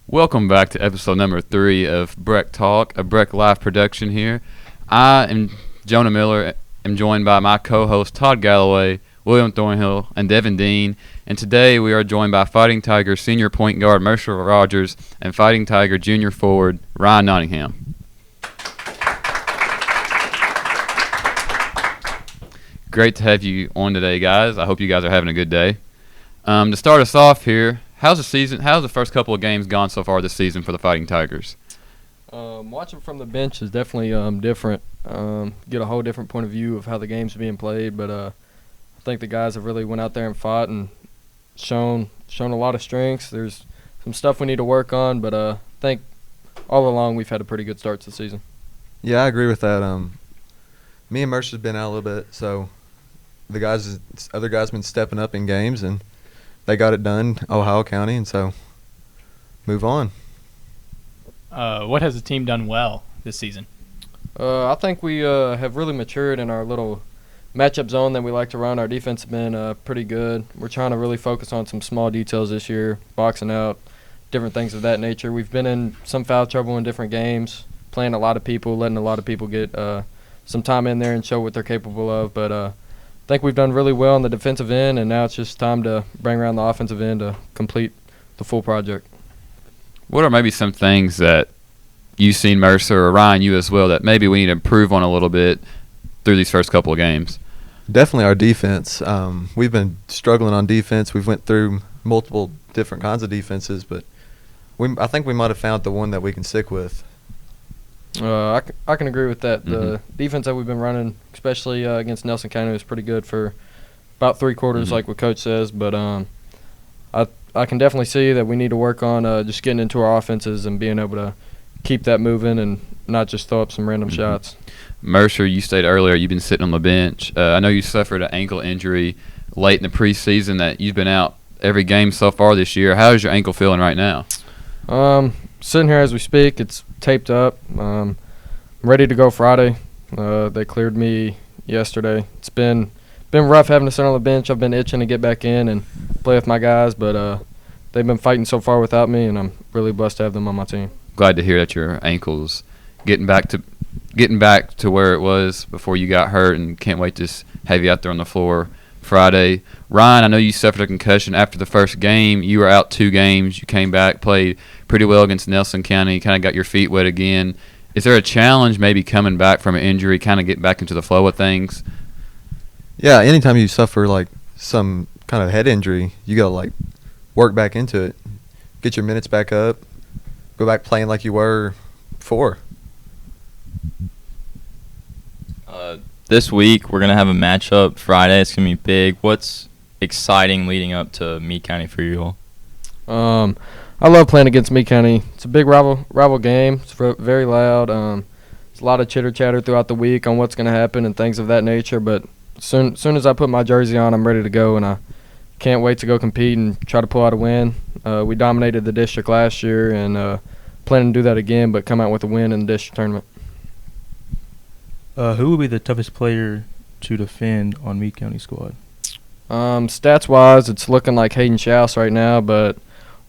Welcome back to episode number 3 of Breck Talk, a Breck live production here. I am Jonah Miller, am joined by my co-hosts Todd Galloway, William Thornhill, and Devin Dean. And today we are joined by Fighting Tiger senior point guard Mercer Rogers and Fighting Tiger junior forward Ryan Nottingham. Great to have you on today, guys. I hope you guys are having a good day. To start us off here, how's the first couple of games gone so far this season for the Fighting Tigers? Watching from the bench is definitely different. Get a whole different point of view of how the game's being played. But I think the guys have really went out there and fought and shown a lot of strengths. There's some stuff we need to work on, but I think all along we've had a pretty good start to the season. Yeah, I agree with that. Me and Mercer's been out a little bit, so the other guys been stepping up in games and they got it done, Ohio County, and so move on. What has the team done well this season? I think we have really matured in our little matchup zone that we like to run. Our defense has been pretty good. We're trying to really focus on some small details this year, boxing out, different things of that nature. We've been in some foul trouble in different games, playing a lot of people, letting a lot of people get some time in there and show what they're capable of. But I think we've done really well on the defensive end, and now it's just time to bring around the offensive end to complete the full project. What are maybe some things that you've seen, Mercer, or Ryan, you as well, that maybe we need to improve on a little bit through these first couple of games? Definitely our defense. We've been struggling on defense. We've went through multiple different kinds of defenses, but I think we might have found the one that we can stick with. I can agree with that. Mm-hmm. The defense that we've been running, especially against Nelson County, was pretty good for about 3 quarters, Mm-hmm. like what Coach says. But I can definitely see that we need to work on just getting into our offenses and being able to keep that moving and not just throw up some random Mm-hmm. shots. Mercer, you stated earlier you've been sitting on the bench. I know you suffered an ankle injury late in the preseason, that you've been out every game so far this year. How is your ankle feeling right now? Sitting here as we speak, it's taped up. I'm ready to go Friday. They cleared me yesterday. It's been rough having to sit on the bench. I've been itching to get back in and play with my guys, but they've been fighting so far without me, and I'm really blessed to have them on my team. Glad to hear that your ankle's getting back to where it was before you got hurt, and can't wait to have you out there on the floor Friday. Ryan, I know you suffered a concussion after the first game. You were out 2 games. You came back, played pretty well against Nelson County, kind of got your feet wet again. Is there a challenge maybe coming back from an injury, kind of getting back into the flow of things? Yeah, anytime you suffer like some kind of head injury, you got to like work back into it, get your minutes back up, go back playing like you were before. This week we're gonna have a matchup Friday. It's gonna be big. What's exciting leading up to Meade County for you all? I love playing against Meade County. It's a big rival game. It's very loud. There's a lot of chitter chatter throughout the week on what's going to happen and things of that nature. But soon as I put my jersey on, I'm ready to go, and I can't wait to go compete and try to pull out a win. We dominated the district last year, and planning to do that again, but come out with a win in the district tournament. Who will be the toughest player to defend on Meade County squad? Stats-wise, it's looking like Hayden Schaus right now, but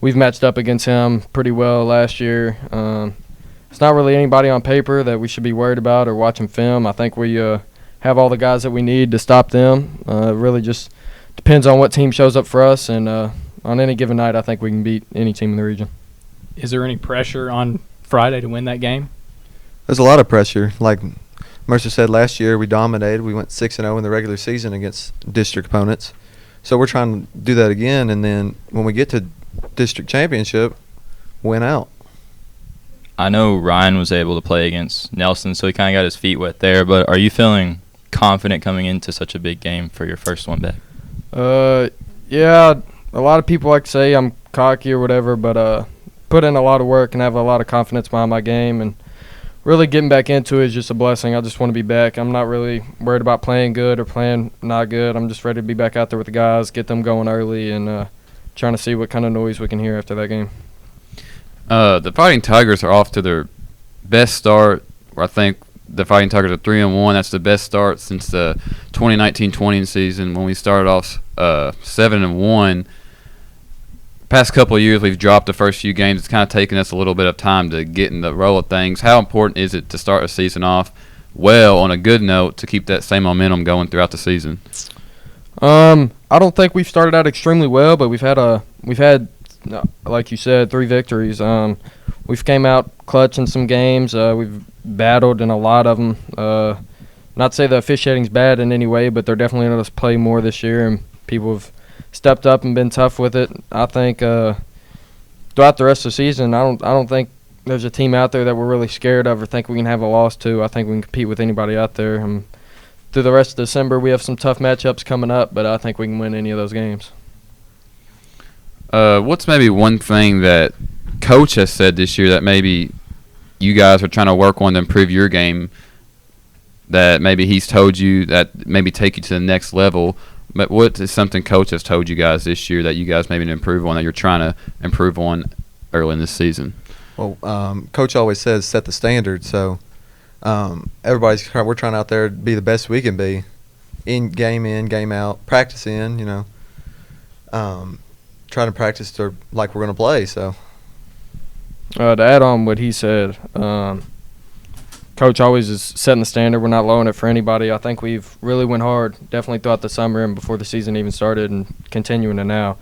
we've matched up against him pretty well last year. It's not really anybody on paper that we should be worried about or watching film. I think we have all the guys that we need to stop them. It really just depends on what team shows up for us, and on any given night, I think we can beat any team in the region. Is there any pressure on Friday to win that game? There's a lot of pressure. Like Mercer said, last year we dominated. We went 6-0 in the regular season against district opponents. So we're trying to do that again, and then when we get to district championship, win out. I know Ryan was able to play against Nelson, so he kind of got his feet wet there. But are you feeling confident coming into such a big game for your first one back? Yeah, a lot of people like to say I'm cocky or whatever, but put in a lot of work and have a lot of confidence behind my game, and really getting back into it is just a blessing. I just want to be back. I'm not really worried about playing good or playing not good. I'm just ready to be back out there with the guys, get them going early, and trying to see what kind of noise we can hear after that game. The Fighting Tigers are off to their best start. I think the Fighting Tigers are 3-1. That's the best start since the 2019-20 season when we started off 7-1. past couple of years we've dropped the first few games. It's kind of taken us a little bit of time to get in the roll of things. How important is it to start a season off well on a good note to keep that same momentum going throughout the season? I don't think we've started out extremely well, but we've had like you said, 3 victories. We've came out clutch in some games. We've battled in a lot of them. Not to say the officiating's bad in any way, but they're definitely letting us play more this year, and people have stepped up and been tough with it. I think throughout the rest of the season, I don't think there's a team out there that we're really scared of or think we can have a loss to. I think we can compete with anybody out there. Through the rest of December, we have some tough matchups coming up, but I think we can win any of those games. What's maybe one thing that Coach has said this year that maybe you guys are trying to work on to improve your game, that maybe he's told you that maybe take you to the next level? But what is something Coach has told you guys this year that you guys maybe need to improve on, that you're trying to improve on early in this season? Well, Coach always says set the standard, so we're trying out there to be the best we can be, in, game out, practice in, trying to practice to like we're going to play. So to add on what he said, Coach always is setting the standard. We're not lowering it for anybody. I think we've really went hard, definitely throughout the summer and before the season even started, and continuing to now.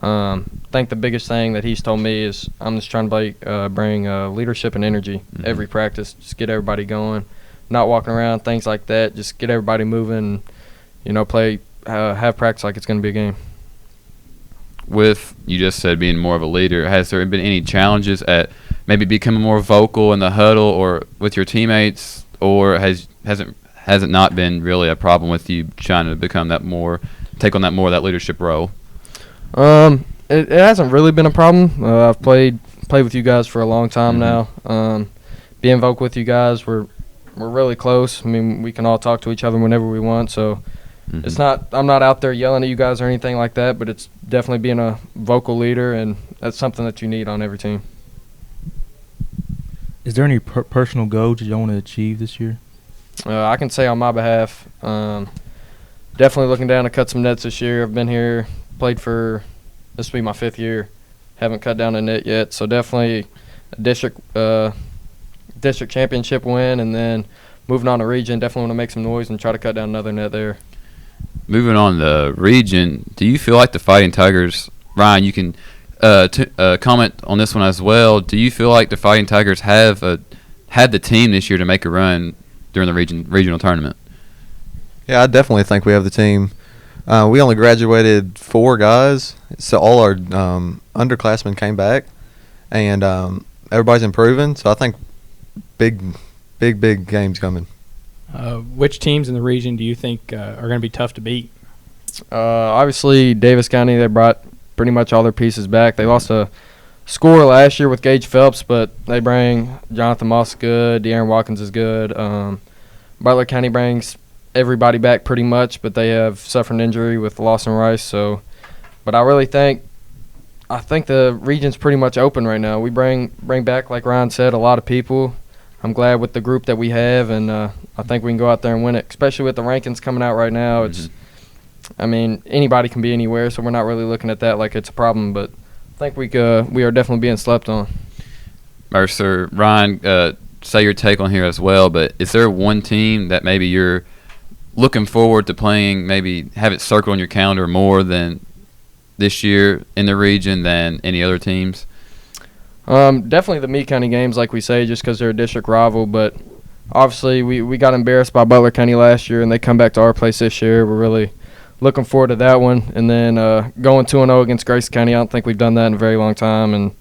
I think the biggest thing that he's told me is I'm just trying to bring leadership and energy every practice, just get everybody going, not walking around, things like that. Just get everybody moving, play, have practice like it's going to be a game. With, you just said, being more of a leader, has there been any challenges at maybe becoming more vocal in the huddle or with your teammates, or has it not been really a problem with you trying to become take on that leadership role? It hasn't really been a problem. I've played with you guys for a long time now. Being vocal with you guys, we're really close. I mean, we can all talk to each other whenever we want, so it's not. I'm not out there yelling at you guys or anything like that, but it's definitely being a vocal leader, and that's something that you need on every team. Is there any personal goals you want to achieve this year? I can say on my behalf, definitely looking down to cut some nets this year. I've been here, played for, this will be my 5th year. Haven't cut down a net yet, so definitely a district championship win, and then moving on to region, definitely want to make some noise and try to cut down another net there. Moving on to region, do you feel like the Fighting Tigers, Ryan, you can comment on this one as well. Do you feel like the Fighting Tigers have had the team this year to make a run during the regional tournament? Yeah, I definitely think we have the team. We only graduated 4 guys, so all our underclassmen came back, and everybody's improving. So I think big games coming. Which teams in the region do you think are going to be tough to beat? Obviously, Davis County, they brought pretty much all their pieces back. They lost a score last year with Gage Phelps, but they bring Jonathan Moss is good, De'Aaron Watkins is good. Butler County brings everybody back pretty much, but they have suffered an injury with Lawson Rice. So, but I think the region's pretty much open right now. We bring back, like Ryan said, a lot of people. I'm glad with the group that we have, and I think we can go out there and win it, especially with the rankings coming out right now. I mean, anybody can be anywhere, so we're not really looking at that like it's a problem, but I think we are definitely being slept on. Mercer, Ryan, say your take on here as well, but is there one team that maybe you're looking forward to playing, maybe have it circled on your calendar more than this year in the region than any other teams? Definitely the Meade County games, like we say, just because they're a district rival, but obviously we got embarrassed by Butler County last year, and they come back to our place this year. We're really looking forward to that one. And then going 2-0 against Grace County, I don't think we've done that in a very long time, and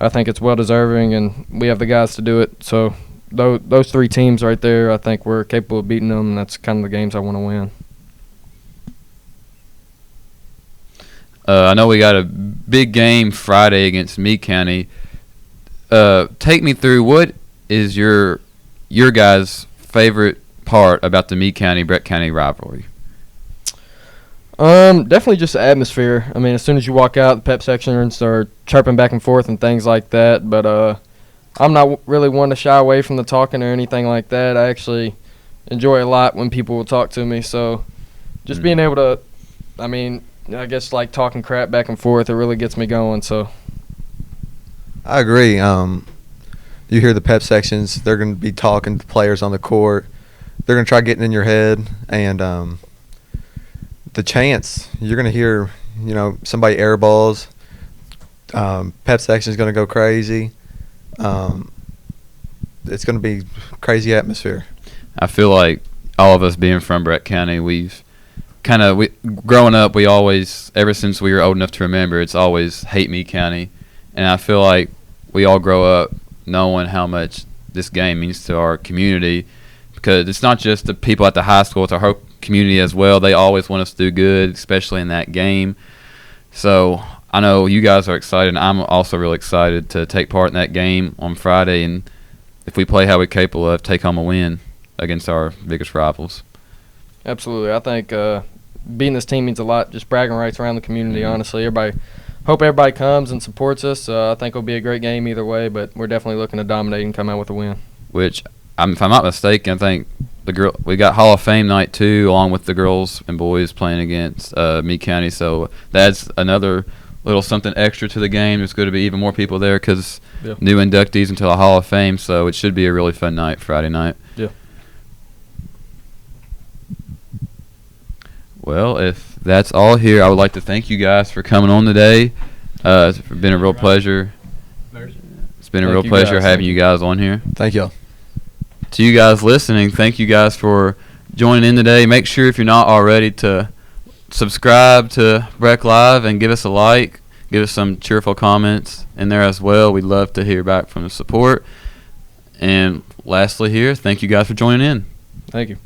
I think it's well-deserving, and we have the guys to do it. So those 3 teams right there, I think we're capable of beating them, and that's kind of the games I want to win. I know we got a big game Friday against Meade County. Take me through, what is your guys' favorite part about the Meade County Breck County rivalry? Definitely just the atmosphere. I mean, as soon as you walk out, the pep sections are chirping back and forth and things like that. But I'm not really one to shy away from the talking or anything like that. I actually enjoy a lot when people will talk to me. So just being able to, I mean, I guess like talking crap back and forth, it really gets me going. So I agree. You hear the pep sections; they're going to be talking to players on the court. They're going to try getting in your head, and the chants you're going to hear. Somebody air balls. Pep section is going to go crazy. It's going to be crazy atmosphere. I feel like all of us being from Breck County, growing up, we always, ever since we were old enough to remember, it's always Hate Me County. And I feel like we all grow up knowing how much this game means to our community, because it's not just the people at the high school, it's our whole community as well. They always want us to do good, especially in that game. So I know you guys are excited, and I'm also really excited to take part in that game on Friday, and if we play how we're capable of, take home a win against our biggest rivals. absolutely, I think beating this team means a lot. Just bragging rights around the community. Honestly, hope everybody comes and supports us. I think it'll be a great game either way, but we're definitely looking to dominate and come out with a win. Which, if I'm not mistaken, I think we got Hall of Fame night too, along with the girls and boys playing against Meade County. So that's another little something extra to the game. There's going to be even more people there because new inductees into the Hall of Fame. So it should be a really fun night Friday night. Yeah. Well, if that's all here, I would like to thank you guys for coming on today. It's been a real pleasure. It's been a real pleasure having you guys on here. Thank y'all. To you guys listening, thank you guys for joining in today. Make sure, if you're not already, to subscribe to Breck Live and give us a like. Give us some cheerful comments in there as well. We'd love to hear back from the support. And lastly here, thank you guys for joining in. Thank you.